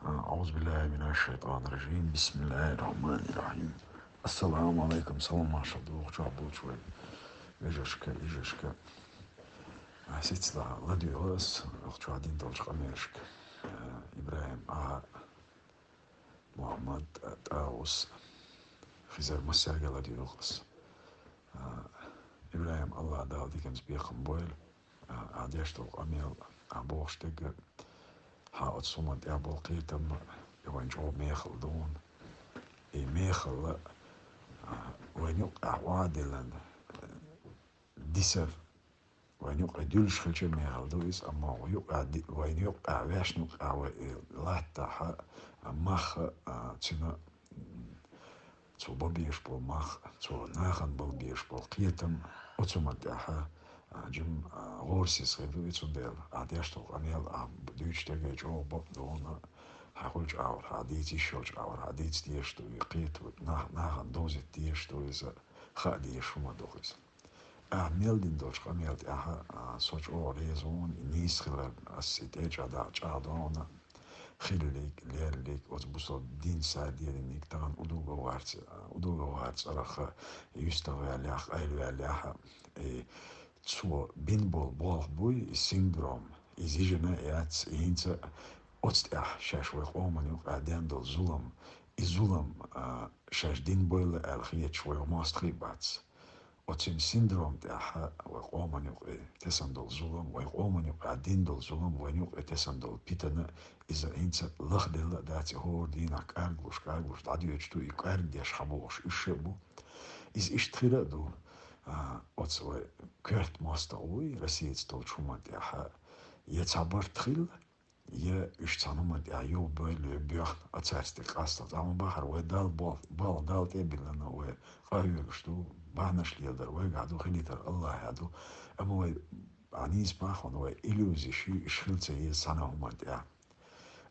أعوذ بالله من الشيطان الرجيم بسم الله الرحمن الرحيم السلام عليكم سلام ما شاء الله جابوا شوي يجشك حسيت لا ديوس أختو عادين دولش قميرشك إبراهيم محمد تاوس خزر مساقة لا ديوس إبراهيم الله دال ديكمز بيخم بويل عاديش دول قميل عبوشتك حاوت صمد يابو قيتم يوين جو ميخل دون ميخل وين يقع وادلا ديسر وين يقع دولش خلش ميخل دويس أما وين يقع واش نقع لا تاح مخ تنا تو ببيش بول مخ تو ناخن ببيش بول قيتم وتما تاح جم غورسيس غيدو يتسندل عديشتو أميل دويش تجي جو بطلون هاخوش أور حديثي شوش أور حديث ديشتو يقيت ناخن دوزي ديشتو إذا خادي شوما دوغيز ميلدين دوش قميلت سوش أو ريزون نيس خلال السيتيج عدا جادونا خيليك ليرليك وتبصو دين ساديرينيك تغن أدوغو وارتس أرخ يستوى ليخ أيلو ليخ zu binbol bol bui syndroom izijena yats inza otstah shashwe omanuk adendol zulam izulam shashdin boil alkhiyat shwe mastri bats otsim syndroom tah we omanuk tesandol zulam we omanuk adendol zulam we nuk tesandol pitana iza inza lagdel dat hoordina karglush dadiyechtu ikardiash habosh ishebu is ishtrira do отсвой кверт моста ой Россия стол чумат я цабартхил я ишцанумат я ёбэл бях ацарстик аста там бахар ой дал бал дал тебилна но ой фаю что бахнаш лидер ой гаду хилитер Allah гаду ама ой анис бахон ой иллюзии шилце е санаумат я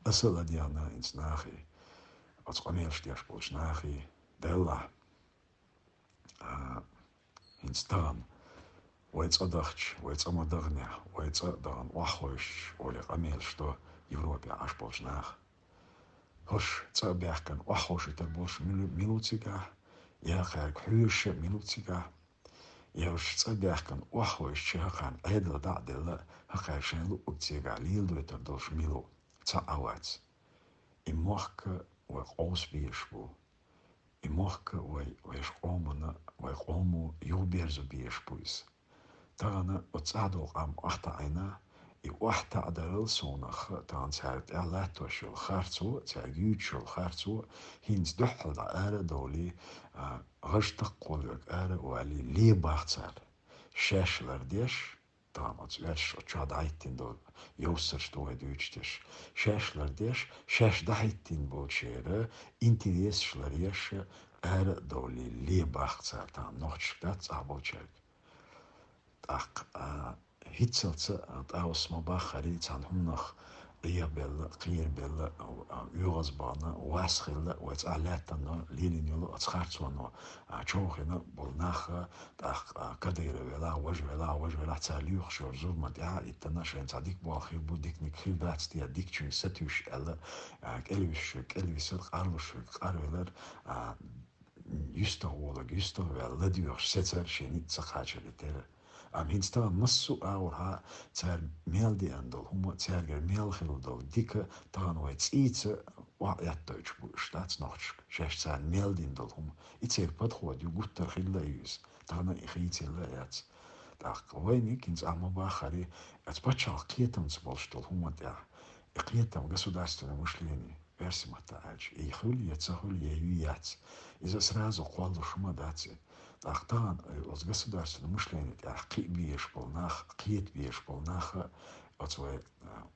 асала диана инс нахи отсқамел штяш болш нахи дела инстан ويتصدخش ويتصمدغني ويتصدغن وحوش ولي قميل شتو يوروبيا عش بولشناخ هش تصبيح وحوش تبوش ميلوتيكا يا خيرك حوش ميلوتيكا يوش تصبيح وحوش شهقان عيدل دعدل هقاير شنلو اكتيكا ليلدو يتردوش ميلو تعوات إموحك ويقوس بيشبو إموحك ويشقومنا ويقومو يوبيرزو بيشبويس تانا اتساعدو قام واحدة عينا واحدة عدل سونخ تان سعرت اعلاتو شو خارتو تعجيد شو خارتو هينز دحل دعارة دولي غشتق قولك آرة وعلي لي باختار شاش لرديش تان اتسويرش اتشاد عيتين دول يوسرش دو هدويتش شاش لرديش شاش دحيتين بولشيرة انتريس شلريش آرة دولي لي باختار تان نوحش دات صعبوشيرك هيتسلت أوس مباخري تانهمنخ قير بيل يغز بانا واسخل وتعلاتنا ليلين يلو أتخارتونا شوخنا بولناخ كدير ولا تعليق شور زور ما دعا إتنا شين تعديك بواخير بوديك نكخير دات دي ديك تشين ستوش ألا كلوش قارلوش قارولر يستوى لديوش ستر شيني تسخاجر لتير هينستا مسو أورها تار ميل دي أندل هم تار ميل خلو دول ديك تان ويتس إيتس وياتوش بوشتات نوتش شاش تار ميل دي أندل هم إتسير بدخوا دي قوتر خلا يوز تانا إخيتي لا يات تاق ويني كنت أما باخري أتبتشال قيتم تبولشتل هم دي قيتم государственные мышление версия матач и хули яцахули яюят из-за сразу قوالو шума дати Ахтан от государственного мышления, ахки биеш полнах, киет биеш полнаха, от свой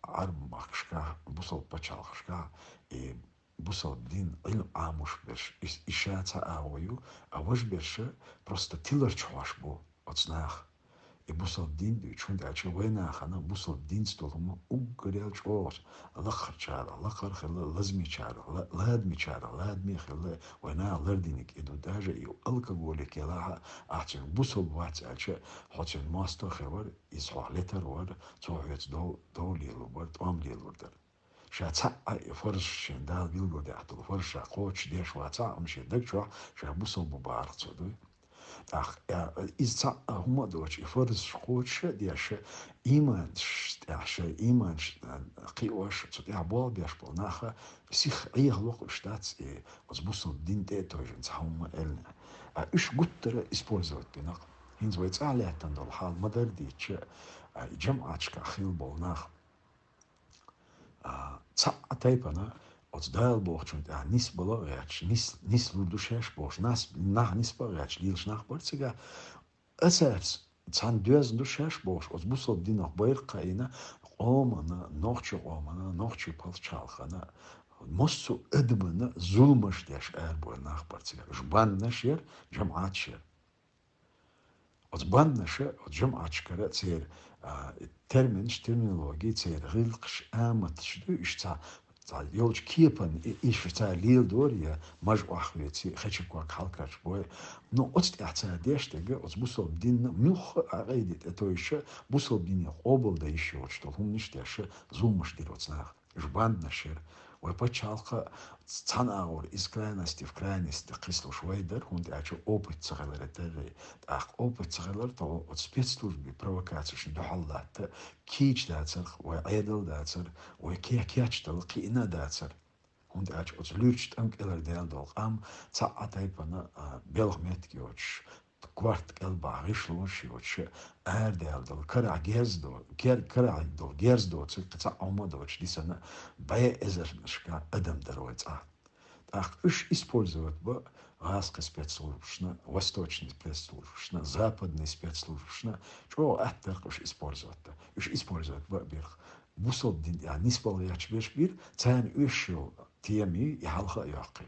армахшка, бусал пачалхшка, и бусал дин ил амуш берш, ишаца аую, а ваш берше просто тилер чуашбу от снах. И бусал дин дючун дача войнахана, бусал дин столом угорел чуаш, лахарчара, лахархала, лазмичара, ладмихала, война лардиник иду даже и алкоголик елаха, ахчен бусал вацача, хочен маста хевар, и свалетер вар, цохвец до лилу бар, твам лилу дар. شاتع فرش دال بيلقو ده أحطه فرش قوتش ديش واتع مش يدك شو شابوسو مبارك صدوي ach is huma doch ifors schoch diash imanch diash imanch qiwash zu der bol biash bol nacha sich eher loch staats was muss din de tojen huma el ish gutter использовать бинах hins weit алятан дол хал мадар дич جمعاتك خيل بول ناخ تايبنا als duilbocht nis belangrijk, nis ludušeš boš, nis belangrijk, liels nachbarziga. Esers, can duizend dušeš boš, als busel die nog beirkaina, omana, nochtje palchalchana, moest zo edmana, zulmash desh erboer nachbarziga. Jban nasher, jamaat sher. Als ban nasher, als jamaat shkara, zeer terminologie, zeer rilksh amat shdu, ishta, يولج كيبن إيش بتاع ليل دوريا مجموعة خليتي خشب كوا كالكاش بوي نو أست إحتاج ديش تجا أس بوصل بدين ملخ عقيدة أتويش بوصل بدين قبل ده يشيل شتهم نشتاش زوم مش ديروتنا جبان نشر وبتشالق تصنعور إسكرانست في كرانست قصة شويدر هون تعيش أوبت صغيرة تري أخ أوبت صغيرة تو أتسبيتستوش ببروكاتش دحلات كيج داتر وعيدل داتر وكياتش تلقي إنا داتر هون تعيش أتلوش أنك إلى ديال دولقام تعطي بنا بيلغ متكيوش كوارت قلب عيشلوش يوش أردال دول كرع جيز دول كرع دول جيز دول قطع عمر دولش دي سنة بايا إزر نشكا أدم درويت Ах, иш использовать бы газка спецслужбшна, восточный спецслужбшна, западный спецслужбшна, что это уж использовать. Уж использовать бы бирх. Бусол дин, я не спал я чбеш бир, цен ушел теми и халха яқи.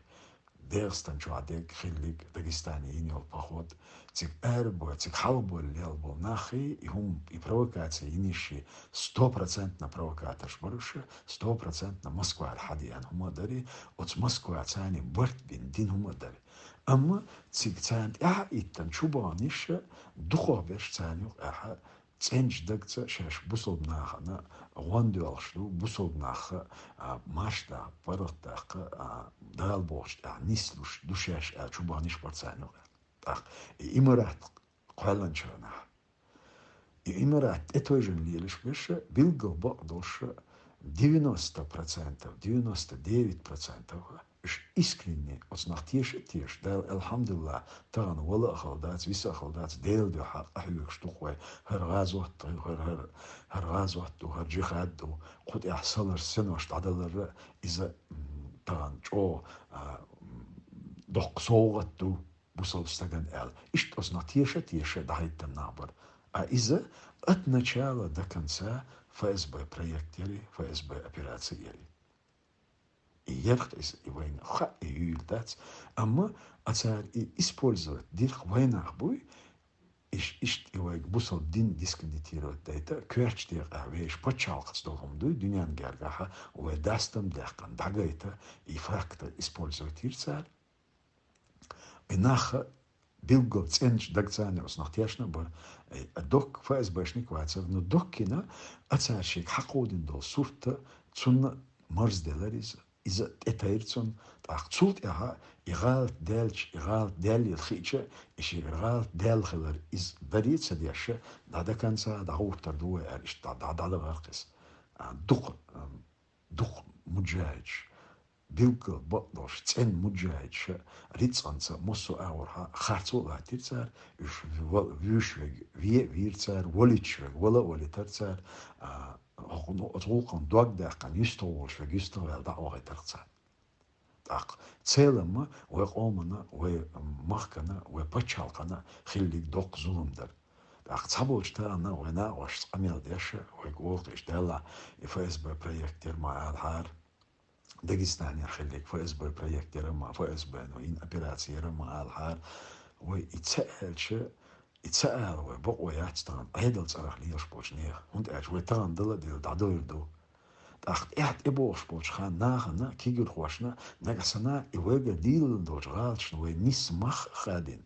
Дерстан что адек хиллик Дагестане инел поход, цик эрбо, цик халбо лелбо нахи, и хум и провокация иниши 100% провокатор шбруша, 100% Москва الحديان هم داري، وت موسكوا ثاني برد بين دين هم داري. أما цик ثاني إتن شو بانيش دخوه بيش ثاني أح تنج دكتة شاش بوصل ناخنا غوندوالشلو بوصل ناخ ماشتا برتاق دال بوش نيسلوش دوشاش شو بانيش برتسانو تاق إمارات قالن شرنا إمارات إتوجن ليلش بيش بيلقو بقدوش 90%, 99% искренне, от нахтеш теш, да, алхамдулилlah, таган вала халдат, виса халдат, дел де хак, ахюк штухвай, хергазват, хергазват, херджихад, قد يحصل السنة وش تعدل إذا تغن جو دق صوغت بوصل استغن ال إيش تصنع تيشة ده هيتم نعبر إذا أتنشال ده كنسا ФСБ проектили, ФСБ операциели. И ерх is война ха и юльдат, amma атар и использовать дирх войнах буй, иш ивайг бусал дин дискредитировать дайта, кверч дир авеш почалкс долгом дуй, дюнян гергаха, увай дастам дехкан дагайта, и факта использовать ирцар, и наха Билго ценч дагцане оснахтешна бар док ФСБшник вацер, но доккина ацаршик хақудин дол сурта цунна марзделарис из этаирцун так цулт яха игал делч игал дел илхича иши игал дел хилар из дарица дяша дада канца да хуртар дуэ эриш да гаркис дух муджаич Билго бадлош цен муджаич рицанца мосо аурха харцула тицар уш вюшвег вирцар воличвег вола волитарцар хохно отулкан догда кан юстоволш вег юстовел да огайтарцар так целема ве омана ве махкана ве пачалкана хиллик док зулумдар так цаболчтана вена ош амел дяша ве голтиш дела и ФСБ проектер ма алхар داغستان يخليك ФСБ проект رما ФСБ نو إن операция رما الحال ويتسأل وبقوا ياتستان هيدل صراحة ليش بوشنيه und ويتان دل دل دادور دو dacht إبوش بوش خان ناخنا كيجر خوشنا نقصنا إيوجا ديل دوش غالش نوي نسمخ خادين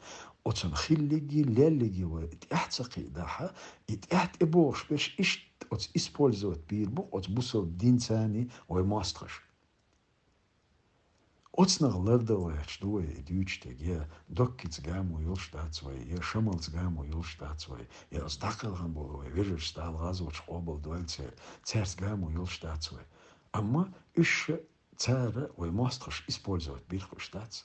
أتون خليجي لليجي وإتحتقي داها إتحت إبوش بيش إشت أت إسبولزوت بيربو أت بوسو دين ثاني وماسترش أتنغ لردو يشدوه ديوشتك يا دوكيتس جامو يلشتاتسوي يا شمالز جامو يلشتاتسوي يا أصدقال غنبولو يا فيجر ستال غازو تشقوبل دوالتي تيرس جامو يلشتاتسوي أما إش تارة وماسترش إسبولزوت بيرخوشتاتس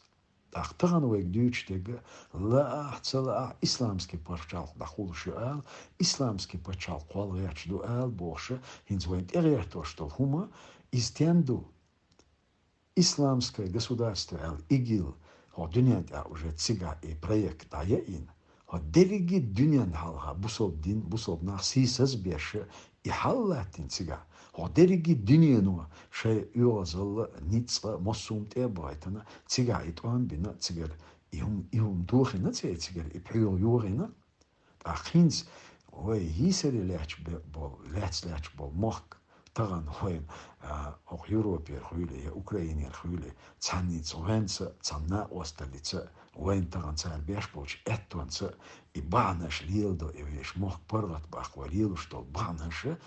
أختغن ويك ديوشتك لا أحتلا إسلامسكي برشال دخول شوال إسلامسكي برشال قوال يشدو آل بوشة هنز وين إغيرتوشتل هما إستيندو исламское государство ИГИЛ, дünýäde уже цига и проект аяин, derigi dünýän halga busol din, busol nach sisas beşe i hallatin цига. Derigi dünýänu şey yozal nitsla mossumt ebaytana циga itwan bina циgar ihum dukhina циgar ipyo yorina. Achins hoy hiseri lech bol mock tagan hoy auch Europäer Hülle, Ukrainer Hülle, Zanitz, Wenze, Zanna Ostalice, Wentagan Zahn Beschpoch, Ettonze, I Banash Lildo, Evish Moch Parvatbach, war Lilustol Banasche,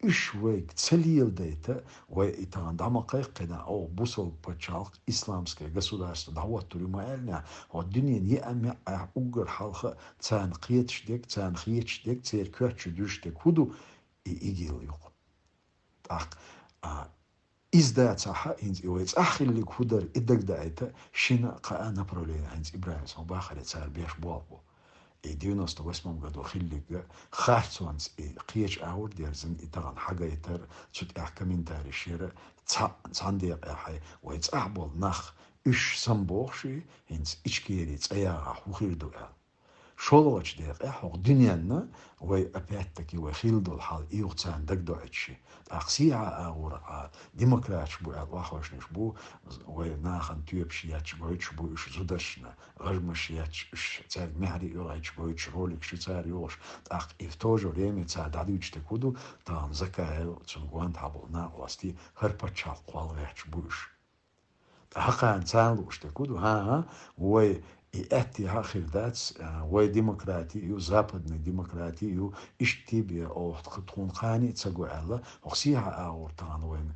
Ishweg Celildete, where Itan Damakekena, or Busol Pachalk, Islamske, Gasudas, Dawaturi Maelna, or Dunian Yam Uger Halcha, Zahn Kietschdek, Zahn Kietschdek, Zer Kirche Duschdek Hudu, Igil. Ach, издаться инц иоец ахилли худер иддагдаита шина qa направление инц Ибрахим Самбахари царь беш болбу. И 98 году хиллига харцванс и қиеч аур дерзин и таган хага итер чут ах комментарий шира цандер ахай уэц ахбол нах үш самбохши инц ичкери цаяга хухирду شولوش دير إحوق دنيانا وي أبيتكي وخيلدو الحال إيوغتان دقدو عدشي أقسيعة أغور ديمقراط شبو أغواخوش نشبو وي ناخن تيوبشي ياتشبو يتشبو إش زودشنا غجمش ياتش تار مهري يوغا يتشبو يتشرولك شو تار يوغش أق إفتوجو ريمي تار داديوش تكودو تان زكاهل تنقوان تابو ناقواستي هربتشال قوال يتشبو إش حقا تانلوش تكودو ها وي и эти хахирдац, вой демократию, западной демократию, иштибе о тхунхани цагуэла, оксиха аортан войн,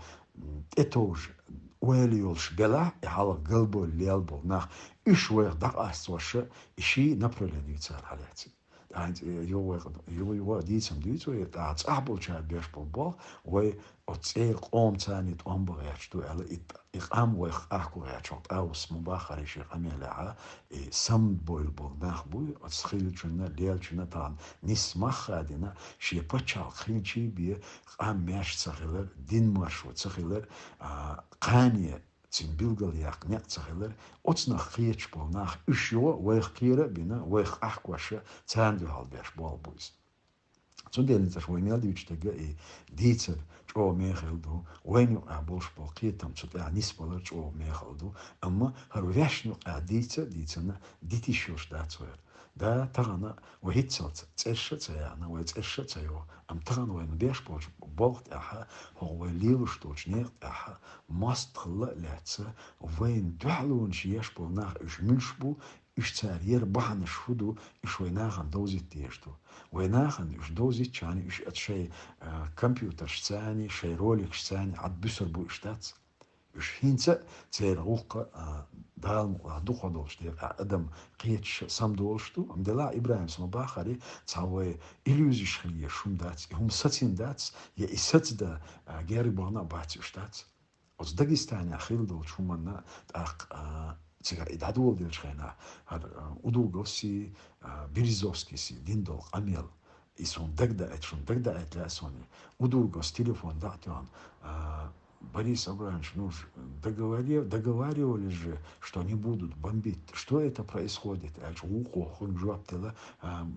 это уже уэлиолш бела, и хала галбо лелбо, нах, иш вой дак асваше, иши направление цар халяци. يو ديتم ديتو يتعص أحبول شاد بيش بالبال وأتصير قوم تاني تقوم بغيرشتو على إقام وإخاكو غيرشوت أوس مباخر يشي قمي لها سم بويل بول ناخبوي أتسخيل جنة ليل جنة تان نسمخ خادنا شي بچال خيلشي بي قام ماش تسخيلر دين مرشو تسخيلر قانية تين بيلغل ياق نيق تسخيلر أتسنا خيرش بول ناخ إشيو ويخ كيرا بينا ويخ أحكواشا تاندو هالبيش بول بويز Zudem das wohl nicht die Dietzer جو ميخلدو وين يقابلش بقيتهم تطلع نسبة جو ميخلدو أما هرويشنو ديتنا ديتي شوش داتوير دا تغنى وهيتسلت تسشة تيانا ويتسشة تيو أم تغنى وين بيش بوش بوقت أحا هو ليلوش توش نيق أحا ماستخلا لاتسا وين دعلون شيش بو ناخ إش منشبو إش تارير بحن شهدو إش ويناخن دوزي تيشتو ويناخن إش دوزي تشاني إش أتشي كمبيوتر شتاني شي روليك شتاني عد بسر بو إشتاتس إش هينسا تير غوقا دال دوخا دولش دير أدم قيتش سام دولشتو أم دلا إبراهيم سما باخري تاوي إليوزي شخلية شوم داتس هم ساتين داتس يا إسات دا جاري بانا باتي إشتاتس أز داغستاني أخيل دول شومنا 제가 나도 어딜 가나 우도고시 비리조스키시 딘도 아미엘 이손 덱다 этласони удургос телефон датон Борис Абрамович, ну, договаривали же, что они будут бомбить. Что это происходит?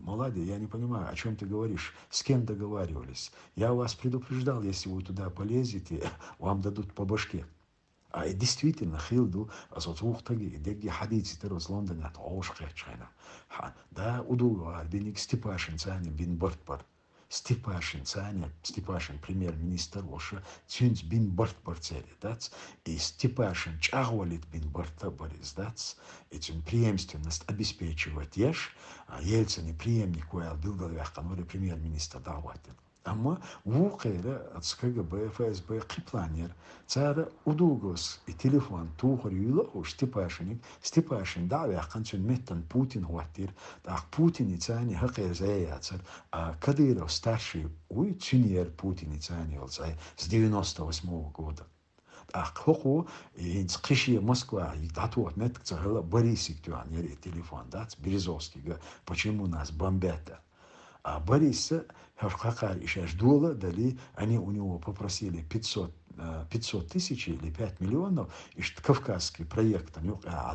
Молодец, я не понимаю, о чем ты говоришь, с кем договаривались. Я вас предупреждал, если вы туда полезете, вам дадут по башке. А действительно, Хилду, азотухтаги, деги хадицы терос Лондона, это ошхечена. Да, удуга, беник Степашин, цани, бин бортпар. Степашин цаня, Степашин премьер-министр воша цюнц бин борт борцели, дац, и Степашин чагвалит бин борта борис, дац, и цюн преемственность обеспечивать еш, а Ельцин и преемник уял был вяхканури премьер-министр даватин. Ama bu kere az KGB, FSB kıplanır. Çare udugos telefon tuğur yula o Stepashin davet kançın metten Putin huatir. Da Putin içani hakir zayatır. Kadyrov старший uy Çiniyer Putin içani olsay с 98 года. Хоху инц кишия Москва и датуат метк цагала Борисик туан яри телефон дац Березовский. Почему нас бомбят? А Борис Хавкакар и Шашдула дали, они у него попросили 500 тысяч или 5 миллионов, и что кавказский проект,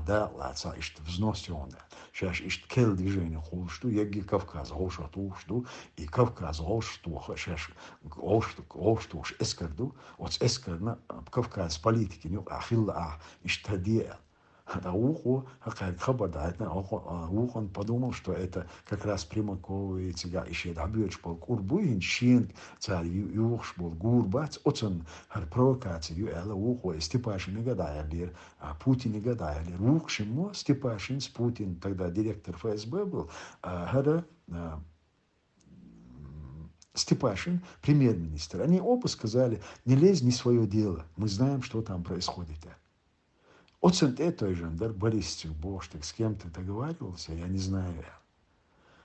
да, лаца, и что взносённое. Сейчас и что кел движение холшту, яги Кавказ, холшту, и Кавказ, холшту, сейчас холшту, эскарду, вот эскарна Кавказ политики, ахилла, и что диел. А ухо, как хабар дает, он подумал, что это как раз Примаков и Цига еще добьешь был Курбуин, Щенк, царь Юхш был Гурбац, очень провокацию, это ухо, и Степашин не гадали, Путин не гадали, Ухшему Степашин с Путин, тогда директор ФСБ был, Степашин, премьер-министр. Они оба сказали, не лезь не в свое дело, мы знаем, что там происходит. Оцент этой жандар Борисович Боштик с кем-то договаривался, я не знаю.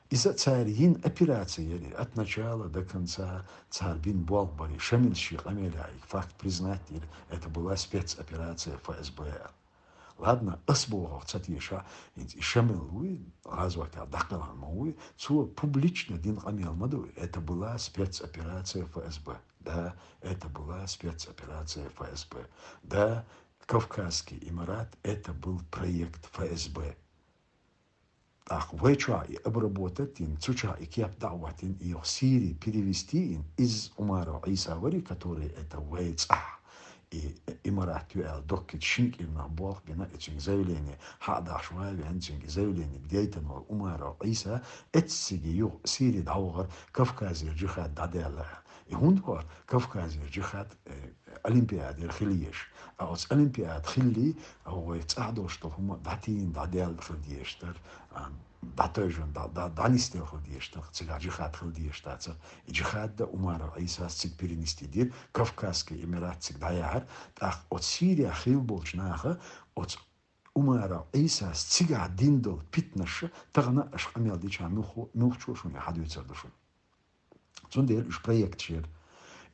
Из-за царин операции от начала до конца царь бин Болбари, Шамильщик, Амеляй, факт признать, это была спецоперация ФСБ. Ладно, Асбогов, Цатиша, и Шамилуи, развивать Дакалан Мауи, цу публично Дин Амел Мадуи, это была спецоперация ФСБ. Да, это была спецоперация ФСБ. Да, Кавказский Эмират – это был проект ФСБ. Ах, выча и обработать им, цуча и кеп давать им, и в Сирии перевести им из Умара Исавари, который это вейца, и Эмират юэл докет шинк им на бог, бина этим заявление, хадаш вави, этим заявление, где это но Умара Иса, этсиги ю Сирии давгар, Кавказия джихад дадела. И он var Кавказия джихад Олимпиады خليش أو الأولمبياد خلي أو يتصعدوا شطهم داتين داديال خلديشتر داتوجن دانيستيل خلديشتر تسجع جهاد خلديشتر جهاد ده أمارة عيسى تسج بيرنستيدير كافكاسكي إمارات تسج دايعر تأخ أو سوريا خيل بولشناخه أو أمارة عيسى تسجع ديندل بيتنش تغنى أش أميال ديشان ملخو شون يحد يتصدشون زندير إيش بروجكت شير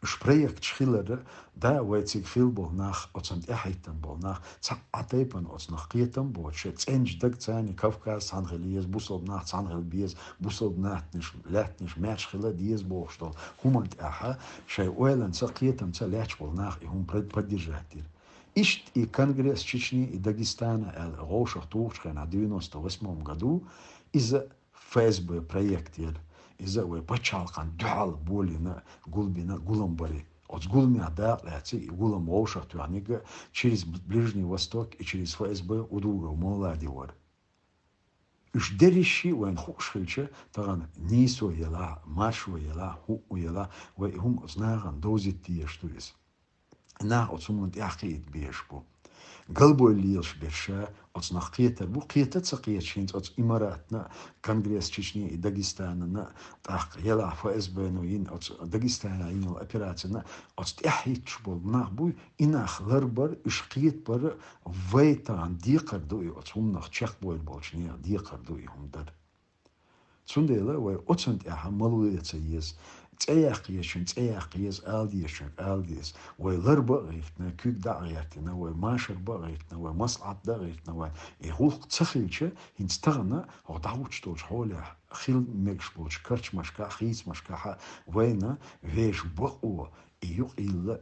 إيش بروجكت شخيلر ده ويتسيق فيل بول ناخ أتصنت إحيتن بول ناخ تعطيبن أتصنخ قيتن بول شيء تسنج دق تاني كافكاس سانغليز بوصل ناخ سانغل بيز بوصل ناخ لاتنش ماتش خلا ديز بوشتول همانت أحا شيء ويلن سقيتن سلاتش بول ناخ هم поддержатель. Ишт и Конгресс Чечни и Дагестана Рошах Тухшхена в 98 году из-за ФСБ проекта из-за почалкан дюал боли на гулбина гуламбари. От гулми адалати и гулам Рошах туанига через Ближний Восток и через ФСБ у друга молодевар. Уж дерещи вен хушхильче таган нисо ела, машо ела, ху ела, вем знаган дозит тие что есть. Na от сумнт яхит бешбу. Галбой лилш берша от нахкета бу кета цакиет шинт от имаратна Конгресс Чечни и Дагестана на так яла ФСБ ну ин от Дагестана ин операция на от яхит шбул нахбу инах ларбар ишкиет бар вейтан дикарду и от сумнах чахбой болчни дикарду и хумдар. Цундела вай отсант яха малуеца ес цеяхиес алдиес وي لربا غيتنا كوك دا غيتنا وي ماشر با غيتنا وي مصعد دا غيتنا وي يغوق تسخيلشا هنستغنى او دعوتش توش حولا خيل ميكش بولش كرش مشكا خيس مشكا وينا ويش بقو يوق إلا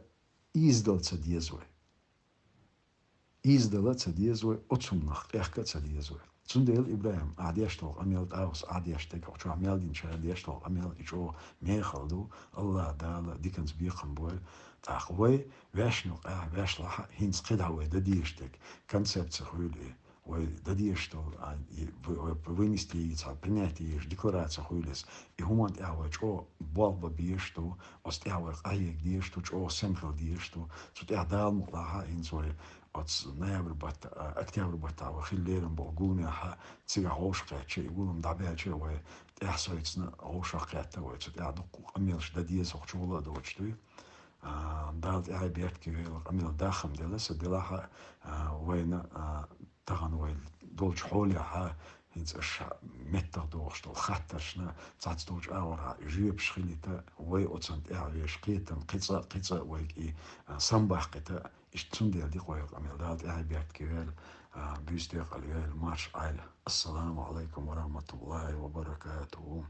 издалца диезвой отсумнах эхка цадиезвой Цундел Ибраим адештол амел аус адештек очо амелдин ча адештол амел ичо мехалду Аллах дала диканс бихан бой тахвой вешнул вешла хинс қидавой да диештек концепция хули дадишту вынести яйца, принять еш, декларация хуйлес, и гумант эвэ чо балба биешту, ост эвэ айек диешту, чо семхел диешту, цут эдал муклаха инзой, от ноябрь бат, октябрь бата, вахиллерен болгуня ха, цига хошка, че игулам дабя че вэ, эсойцна хошакета вэ, цут эдуку, амелш дадиес хочула дочтуй, دالت اي بيحكي عمل داخم دلس دلاها وين تغن وين دولش حولي ها هنز اش متر دوغشتو خاتشنا تاعت دوج اورا جيب شخيلتا وي اوتسنت اعويش قيتن قيتsa ويك اي صنبح قيتا اش تسندي دي قوي عمل دالت اي بيحكي بيستيق اليال مارش عائلة. السلام عليكم ورحمة الله وبركاته.